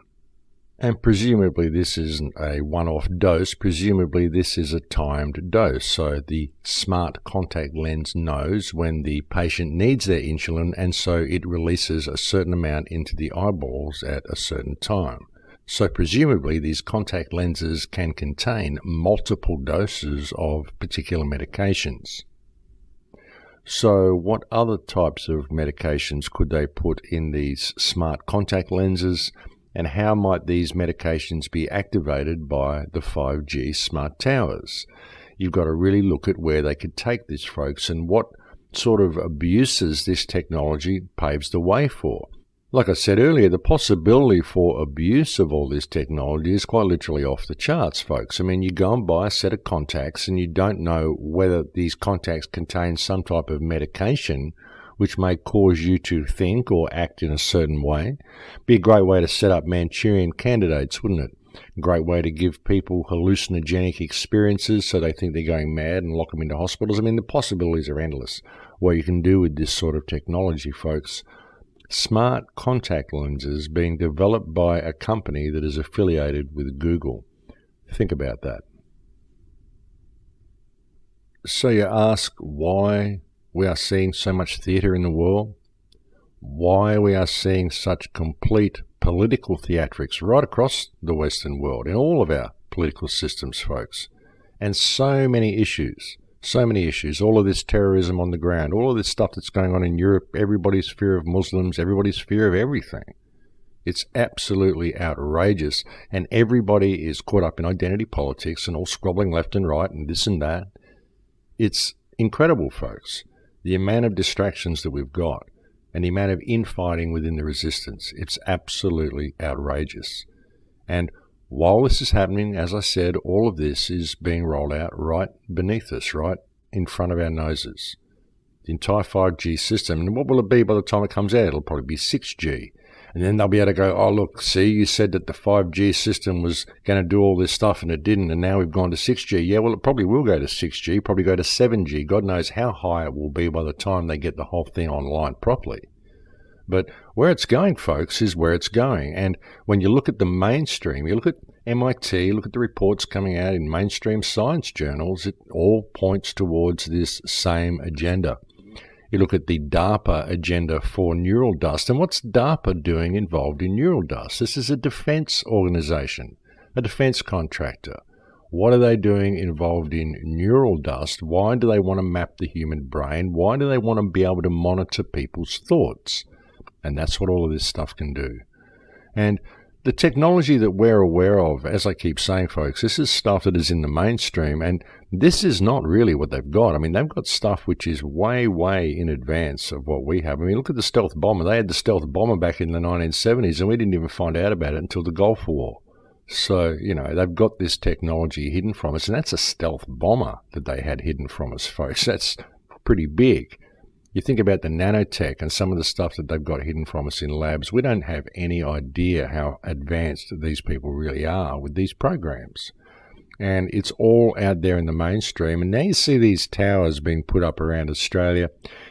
And presumably this isn't a one-off dose. Presumably this is a timed dose. So the smart contact lens knows when the patient needs their insulin, and so it releases a certain amount into the eyeballs at a certain time. So presumably these contact lenses can contain multiple doses of particular medications. So what other types of medications could they put in these smart contact lenses? And how might these medications be activated by the 5G smart towers? You've got to really look at where they could take this, folks, and what sort of abuses this technology paves the way for. Like I said earlier, the possibility for abuse of all this technology is quite literally off the charts, folks. I mean, you go and buy a set of contacts and you don't know whether these contacts contain some type of medication which may cause you to think or act in a certain way. Be a great way to set up Manchurian candidates, wouldn't it? A great way to give people hallucinogenic experiences so they think they're going mad and lock them into hospitals. I mean, the possibilities are endless. What you can do with this sort of technology, folks. Smart contact lenses being developed by a company that is affiliated with Google. Think about that. So you ask why we are seeing so much theatre in the world, why we are seeing such complete political theatrics right across the Western world, in all of our political systems, folks, and so many issues, all of this terrorism on the ground, all of this stuff that's going on in Europe, everybody's fear of Muslims, everybody's fear of everything. It's absolutely outrageous, and everybody is caught up in identity politics and all squabbling left and right and this and that. It's incredible, folks. The amount of distractions that we've got and the amount of infighting within the resistance, it's absolutely outrageous. And while this is happening, as I said, all of this is being rolled out right beneath us, right in front of our noses. The entire 5G system. And what will it be by the time it comes out? It'll probably be 6G. And then they'll be able to go, oh, look, see, you said that the 5G system was going to do all this stuff and it didn't, and now we've gone to 6G. Yeah, well, it probably will go to 6G, probably go to 7G. God knows how high it will be by the time they get the whole thing online properly. But where it's going, folks, is where it's going. And when you look at the mainstream, you look at MIT, look at the reports coming out in mainstream science journals, it all points towards this same agenda. You look at the DARPA agenda for neural dust, and what's DARPA doing involved in neural dust? This is a defense organization, a defense contractor. What are they doing involved in neural dust? Why do they want to map the human brain? Why do they want to be able to monitor people's thoughts? And that's what all of this stuff can do. And the technology that we're aware of, as I keep saying, folks, this is stuff that is in the mainstream, and this is not really what they've got. I mean, they've got stuff which is way, way in advance of what we have. I mean, look at the stealth bomber. They had the stealth bomber back in the 1970s, and we didn't even find out about it until the Gulf War. So, you know, they've got this technology hidden from us, and that's a stealth bomber that they had hidden from us, folks. That's pretty big. You think about the nanotech and some of the stuff that they've got hidden from us in labs. We don't have any idea how advanced these people really are with these programs. And it's all out there in the mainstream. And now you see these towers being put up around Australia.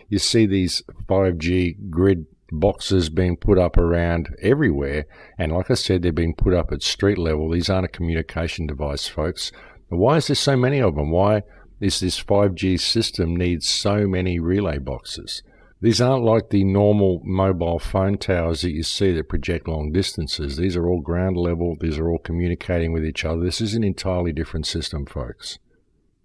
You see these 5G grid boxes being put up around everywhere. And like I said, they're being put up at street level. These aren't a communication device, folks. Why is there so many of them? Why is this 5G system needs so many relay boxes? These aren't like the normal mobile phone towers that you see that project long distances. These are all ground level. These are all communicating with each other. This is an entirely different system, folks.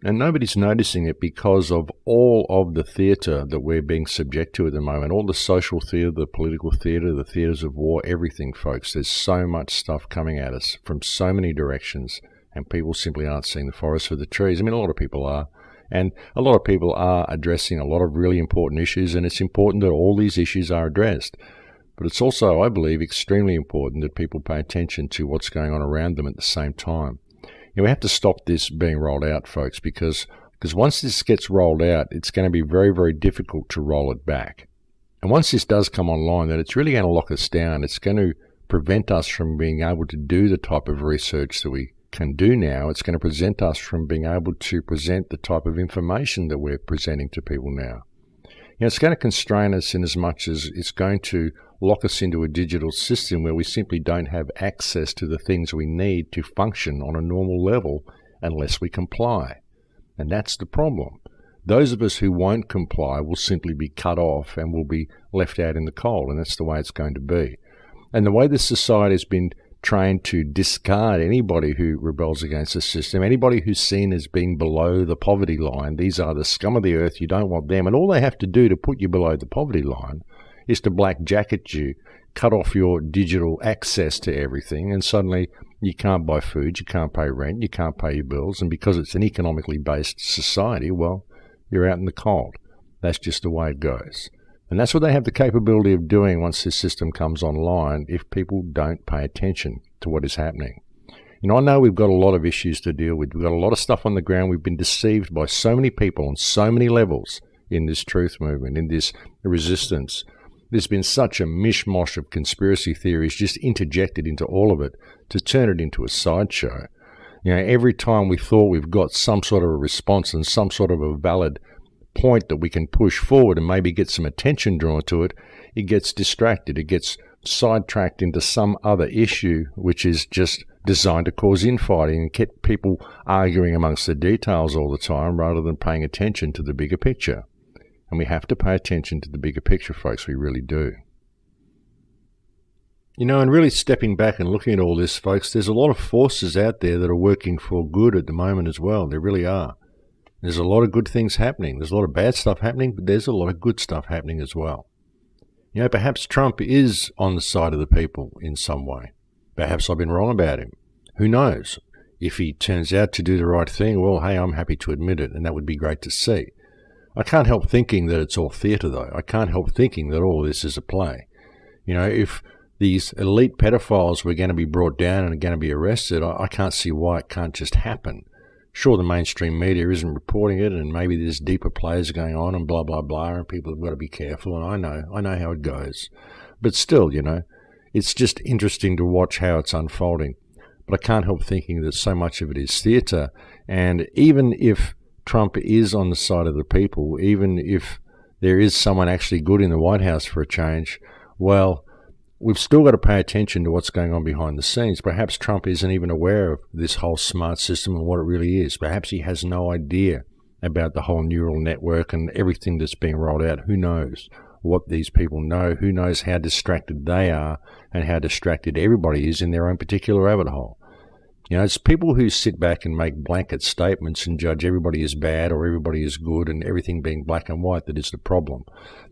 And nobody's noticing it because of all of the theatre that we're being subject to at the moment, all the social theatre, the political theatre, the theatres of war, everything, folks. There's so much stuff coming at us from so many directions, and people simply aren't seeing the forest for the trees. I mean, a lot of people are. And a lot of people are addressing a lot of really important issues, and it's important that all these issues are addressed. But it's also, I believe, extremely important that people pay attention to what's going on around them at the same time. You know, we have to stop this being rolled out, folks, because once this gets rolled out, it's going to be very, very difficult to roll it back. And once this does come online, then it's really going to lock us down. It's going to prevent us from being able to do the type of research that we can do now. It's going to prevent us from being able to present the type of information that we're presenting to people now. You know, it's going to constrain us in as much as it's going to lock us into a digital system where we simply don't have access to the things we need to function on a normal level unless we comply. And that's the problem. Those of us who won't comply will simply be cut off and will be left out in the cold, and that's the way it's going to be. And the way this society has been trained to discard anybody who rebels against the system, anybody who's seen as being below the poverty line. These are the scum of the earth. You don't want them. And all they have to do to put you below the poverty line is to black jacket you, cut off your digital access to everything, and suddenly you can't buy food, you can't pay rent, you can't pay your bills. And because it's an economically based society, well, you're out in the cold. That's just the way it goes. And that's what they have the capability of doing once this system comes online if people don't pay attention to what is happening. You know, I know we've got a lot of issues to deal with. We've got a lot of stuff on the ground. We've been deceived by so many people on so many levels in this truth movement, in this resistance. There's been such a mishmash of conspiracy theories just interjected into all of it to turn it into a sideshow. You know, every time we thought we've got some sort of a response and some sort of a valid point that we can push forward and maybe get some attention drawn to it, it gets distracted. It gets sidetracked into some other issue which is just designed to cause infighting and get people arguing amongst the details all the time rather than paying attention to the bigger picture. And we have to pay attention to the bigger picture, folks. We really do. You know, and really stepping back and looking at all this, folks, there's a lot of forces out there that are working for good at the moment as well. There really are. There's a lot of good things happening. There's a lot of bad stuff happening, but there's a lot of good stuff happening as well. You know, perhaps Trump is on the side of the people in some way. Perhaps I've been wrong about him. Who knows? If he turns out to do the right thing, well, hey, I'm happy to admit it, and that would be great to see. I can't help thinking that it's all theatre, though. I can't help thinking that all this is a play. You know, if these elite pedophiles were going to be brought down and are going to be arrested, I can't see why it can't just happen. Sure, the mainstream media isn't reporting it, and maybe there's deeper plays going on and blah, blah, blah, and people have got to be careful, and I know how it goes. But still, you know, it's just interesting to watch how it's unfolding. But I can't help thinking that so much of it is theatre. And even if Trump is on the side of the people, even if there is someone actually good in the White House for a change, well, we've still got to pay attention to what's going on behind the scenes. Perhaps Trump isn't even aware of this whole smart system and what it really is. Perhaps he has no idea about the whole neural network and everything that's being rolled out. Who knows what these people know? Who knows how distracted they are and how distracted everybody is in their own particular rabbit hole? You know, it's people who sit back and make blanket statements and judge everybody as bad or everybody is good and everything being black and white that is the problem.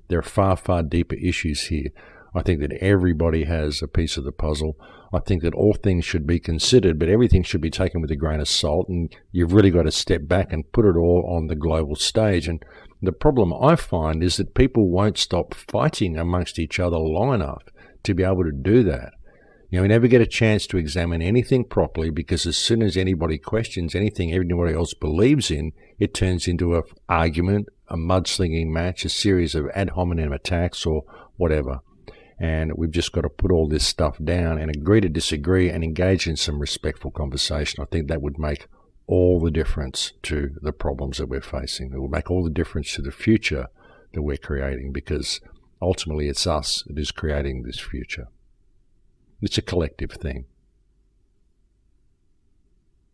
There are far, far deeper issues here. I think that everybody has a piece of the puzzle. I think that all things should be considered, but everything should be taken with a grain of salt, and you've really got to step back and put it all on the global stage. And the problem I find is that people won't stop fighting amongst each other long enough to be able to do that. You know, we never get a chance to examine anything properly, because as soon as anybody questions anything everybody else believes in, it turns into an argument, a mudslinging match, a series of ad hominem attacks or whatever. And we've just got to put all this stuff down and agree to disagree and engage in some respectful conversation. I think that would make all the difference to the problems that we're facing. It will make all the difference to the future that we're creating, because ultimately it's us that is creating this future. It's a collective thing.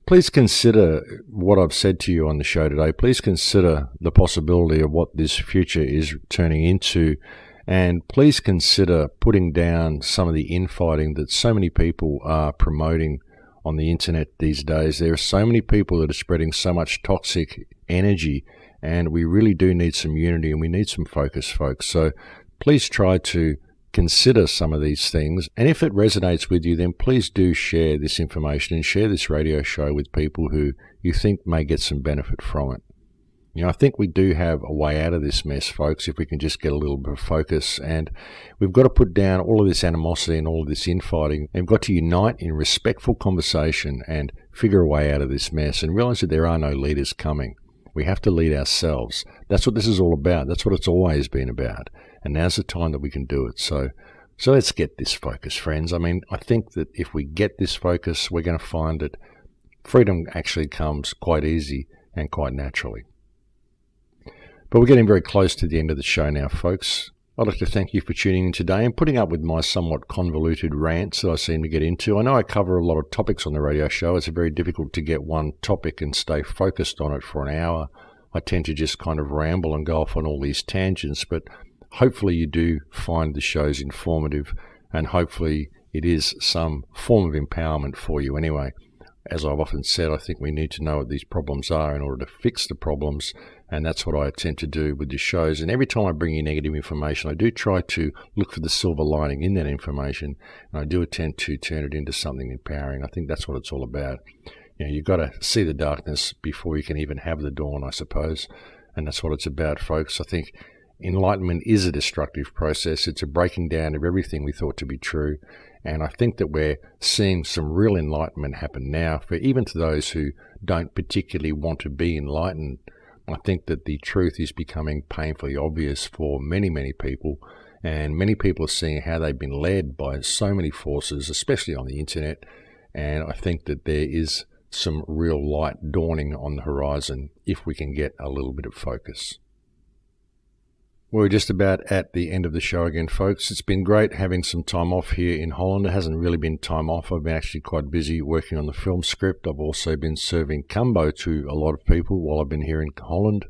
Please consider what I've said to you on the show today. Please consider the possibility of what this future is turning into. And please consider putting down some of the infighting that so many people are promoting on the internet these days. There are so many people that are spreading so much toxic energy, and we really do need some unity and we need some focus, folks. So please try to consider some of these things. And if it resonates with you, then please do share this information and share this radio show with people who you think may get some benefit from it. You know, I think we do have a way out of this mess, folks, if we can just get a little bit of focus. And we've got to put down all of this animosity and all of this infighting. And we've got to unite in respectful conversation and figure a way out of this mess and realize that there are no leaders coming. We have to lead ourselves. That's what this is all about. That's what it's always been about. And now's the time that we can do it. So let's get this focus, friends. I mean, I think that if we get this focus, we're going to find that freedom actually comes quite easy and quite naturally. But we're getting very close to the end of the show now, folks. I'd like to thank you for tuning in today and putting up with my somewhat convoluted rants that I seem to get into. I know I cover a lot of topics on the radio show. It's very difficult to get one topic and stay focused on it for an hour. I tend to just kind of ramble and go off on all these tangents, but hopefully you do find the shows informative, and hopefully it is some form of empowerment for you anyway. As I've often said, I think we need to know what these problems are in order to fix the problems, and that's what I attempt to do with the shows. And every time I bring you negative information, I do try to look for the silver lining in that information, and I do attempt to turn it into something empowering. I think that's what it's all about. You know, you've got to see the darkness before you can even have the dawn, I suppose, and that's what it's about, folks. I think enlightenment is a destructive process. It's a breaking down of everything we thought to be true. And I think that we're seeing some real enlightenment happen now for even to those who don't particularly want to be enlightened. I think that the truth is becoming painfully obvious for many, many people. And many people are seeing how they've been led by so many forces, especially on the internet. And I think that there is some real light dawning on the horizon if we can get a little bit of focus. We're just about at the end of the show again, folks. It's been great having some time off here in Holland. It hasn't really been time off. I've been actually quite busy working on the film script. I've also been serving Cambo to a lot of people while I've been here in Holland,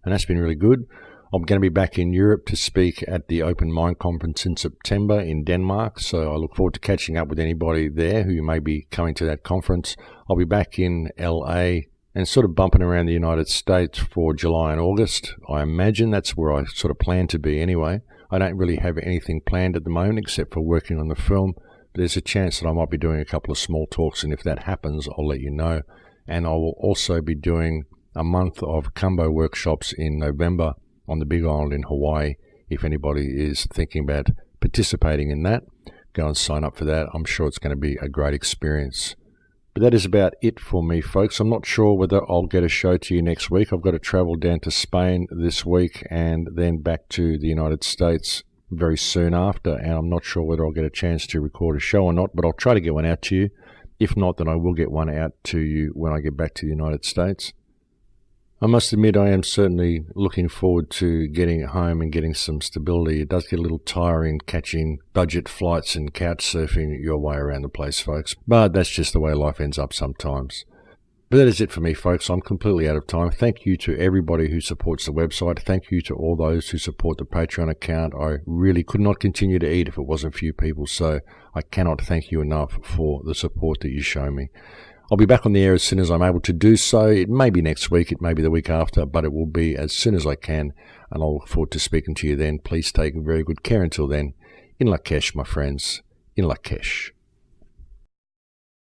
and that's been really good. I'm going to be back in Europe to speak at the Open Mind Conference in September in Denmark, so I look forward to catching up with anybody there who may be coming to that conference. I'll be back in LA and sort of bumping around the United States for July and August. I imagine that's where I sort of plan to be anyway. I don't really have anything planned at the moment except for working on the film. But there's a chance that I might be doing a couple of small talks, and if that happens, I'll let you know. And I will also be doing a month of Cambo workshops in November on the Big Island in Hawaii. If anybody is thinking about participating in that, go and sign up for that. I'm sure it's going to be a great experience. But that is about it for me, folks. I'm not sure whether I'll get a show to you next week. I've got to travel down to Spain this week and then back to the United States very soon after, and I'm not sure whether I'll get a chance to record a show or not, but I'll try to get one out to you. If not, then I will get one out to you when I get back to the United States. I must admit I am certainly looking forward to getting home and getting some stability. It does get a little tiring catching budget flights and couch surfing your way around the place, folks, but that's just the way life ends up sometimes. But that is it for me, folks. I'm completely out of time. Thank you to everybody who supports the website. Thank you to all those who support the Patreon account. I really could not continue to eat if it wasn't for you people, so I cannot thank you enough for the support that you show me. I'll be back on the air as soon as I'm able to do so. It may be next week, it may be the week after, but it will be as soon as I can, and I'll look forward to speaking to you then. Please take very good care until then. In Lakesh, my friends. In Lakesh.